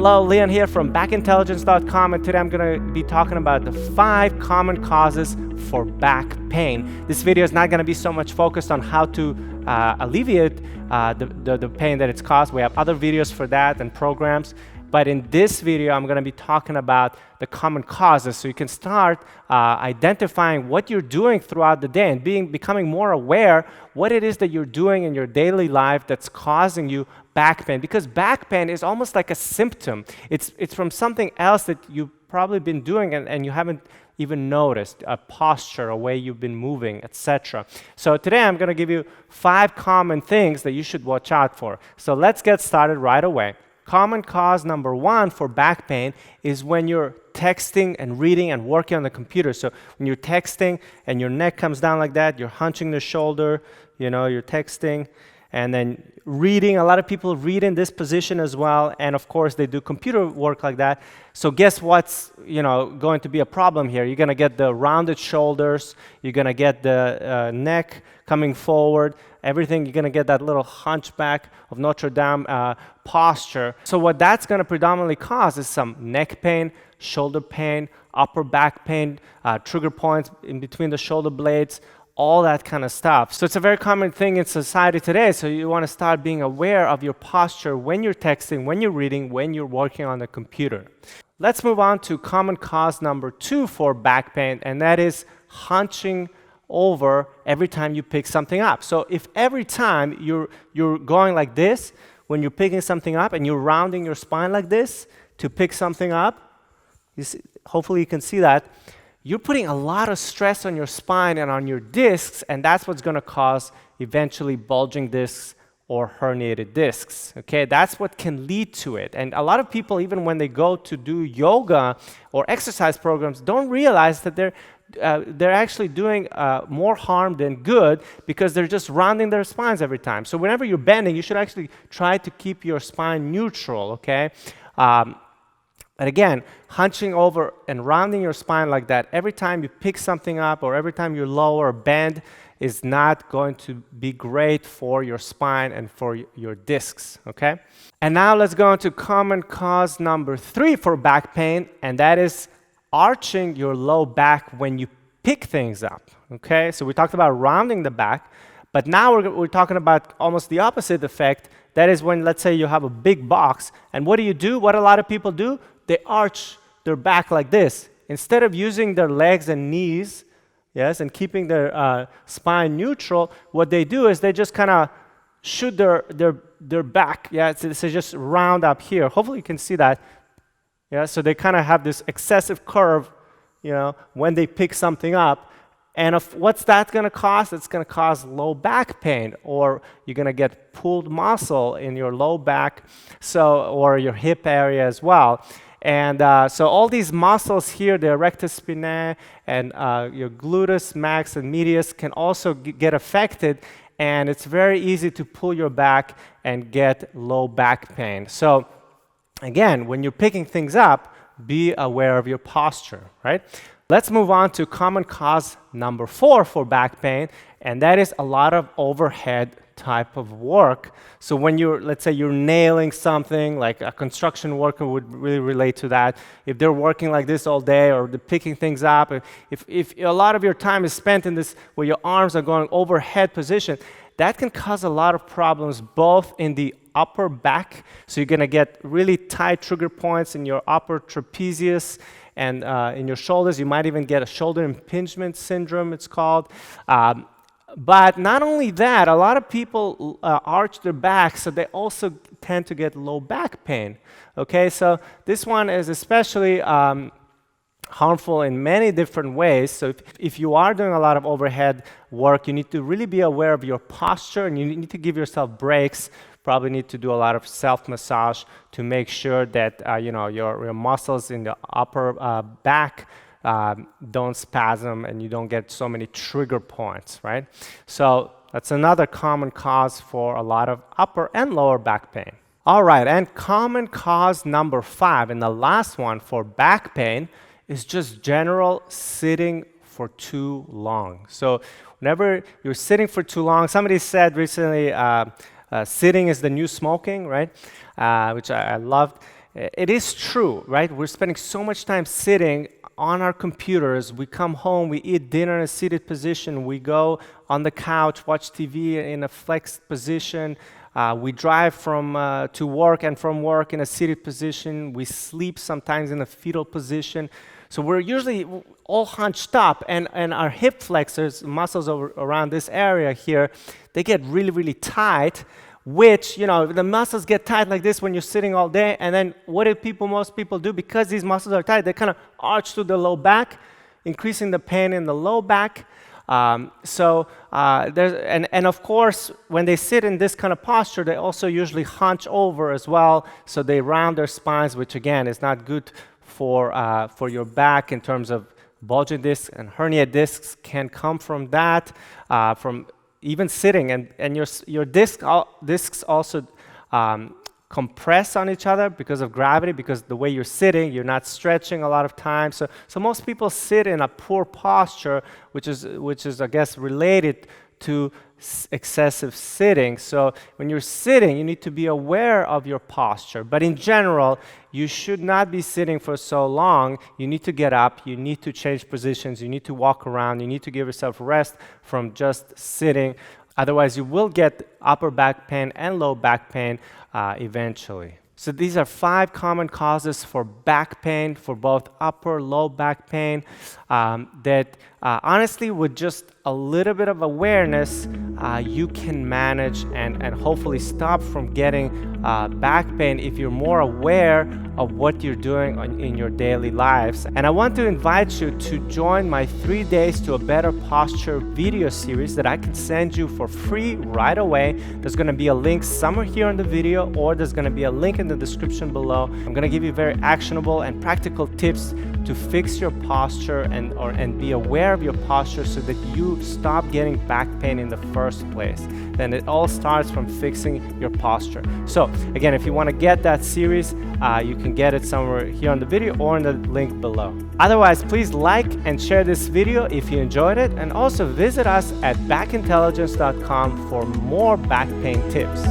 Hello, Leon here from backintelligence.com, and today I'm going to be talking about the 5 common causes for back pain. This video is not going to be so much focused on how to alleviate the pain that it's caused. We have other videos for that and programs. But in this video, I'm going to be talking about the common causes, so you can start identifying what you're doing throughout the day and becoming more aware what it is that you're doing in your daily life that's causing you back pain. Because back pain is almost like a symptom. It's from something else that you've probably been doing and you haven't even noticed, a posture, a way you've been moving, etc. So today I'm going to give you 5 common things that you should watch out for. So let's get started right away. Common cause number 1 for back pain is when you're texting and reading and working on the computer. So when you're texting and your neck comes down like that, you're hunching the shoulder, you're texting, and then reading. A lot of people read in this position as well, and of course they do computer work like that. So guess what's going to be a problem here? You're going to get the rounded shoulders, you're going to get the neck coming forward, everything. You're going to get that little hunchback of Notre Dame posture. So what that's going to predominantly cause is some neck pain, shoulder pain, upper back pain, trigger points in between the shoulder blades, all that kind of stuff. So it's a very common thing in society today. So you want to start being aware of your posture when you're texting, when you're reading, when you're working on the computer. Let's move on to common cause number 2 for back pain, and that is hunching over every time you pick something up. So if every time you're going like this, when you're picking something up and you're rounding your spine like this to pick something up, hopefully you can see that, you're putting a lot of stress on your spine and on your discs, and that's what's going to cause eventually bulging discs or herniated discs. Okay, that's what can lead to it. And a lot of people, even when they go to do yoga or exercise programs, don't realize that they're actually doing more harm than good because they're just rounding their spines every time. So whenever you're bending, you should actually try to keep your spine neutral, okay? But again, hunching over and rounding your spine like that every time you pick something up or every time you lower or bend is not going to be great for your spine and for your discs, okay? And now let's go into common cause number 3 for back pain, and that is arching your low back when you pick things up, okay? So we talked about rounding the back, but now we're talking about almost the opposite effect. That is when, let's say, you have a big box, and what do? What a lot of people do? They arch their back like this. Instead of using their legs and knees, yes, and keeping their spine neutral, what they do is they just kind of shoot their back. Yeah, it's just round up here. Hopefully you can see that. Yeah, so they kind of have this excessive curve, when they pick something up. And what's that going to cause? It's going to cause low back pain, or you're going to get pulled muscle in your low back, or your hip area as well. And so all these muscles here, the rectus spinae and your gluteus max and medius can also get affected, and it's very easy to pull your back and get low back pain. So again, when you're picking things up, be aware of your posture, right? Let's move on to common cause number 4 for back pain, and that is a lot of overhead type of work. So when let's say you're nailing something, like a construction worker would really relate to that. If they're working like this all day or they're picking things up, if a lot of your time is spent in this where your arms are going overhead position, that can cause a lot of problems both in the upper back, so you're going to get really tight trigger points in your upper trapezius and in your shoulders. You might even get a shoulder impingement syndrome, it's called. But not only that, a lot of people arch their back, so they also tend to get low back pain. Okay, so this one is especially harmful in many different ways. So if you are doing a lot of overhead work, you need to really be aware of your posture, and you need to give yourself breaks. Probably need to do a lot of self-massage to make sure that your muscles in the upper back don't spasm and you don't get so many trigger points, right? So that's another common cause for a lot of upper and lower back pain. All right, and common cause number 5, and the last one for back pain, is just general sitting for too long. So whenever you're sitting for too long, somebody said recently, sitting is the new smoking, right? Which I loved. it is true, right? We're spending so much time sitting on our computers. We come home, we eat dinner in a seated position, we go on the couch, watch TV in a flexed position, we drive to work and from work in a seated position, we sleep sometimes in a fetal position. So we're usually all hunched up, and our hip flexors, muscles around this area here, they get really, really tight, which, the muscles get tight like this when you're sitting all day, and then what do most people do? Because these muscles are tight, they kind of arch to the low back, increasing the pain in the low back. And of course, when they sit in this kind of posture, they also usually hunch over as well, so they round their spines, which again is not good for your back in terms of bulging discs, and hernia discs can come from that, from even sitting, and your discs also compress on each other because of gravity, because the way you're sitting, you're not stretching a lot of time. So most people sit in a poor posture, which is I guess related to excessive sitting. So when you're sitting, you need to be aware of your posture. But in general, you should not be sitting for so long. You need to get up, you need to change positions, you need to walk around, you need to give yourself rest from just sitting. Otherwise, you will get upper back pain and low back pain eventually. So these are 5 common causes for back pain, for both upper, low back pain, that honestly, with just a little bit of awareness, you can manage and hopefully stop from getting back pain if you're more aware of what you're doing in your daily lives. And I want to invite you to join my 3 Days to a Better Posture video series that I can send you for free right away. There's going to be a link somewhere here in the video, or there's going to be a link in the description below. I'm going to give you very actionable and practical tips to fix your posture and be aware of your posture so that you stop getting back pain in the first place. Then it all starts from fixing your posture. So again, if you want to get that series, you can get it somewhere here on the video or in the link below. Otherwise, please like and share this video if you enjoyed it, and also visit us at backintelligence.com for more back pain tips.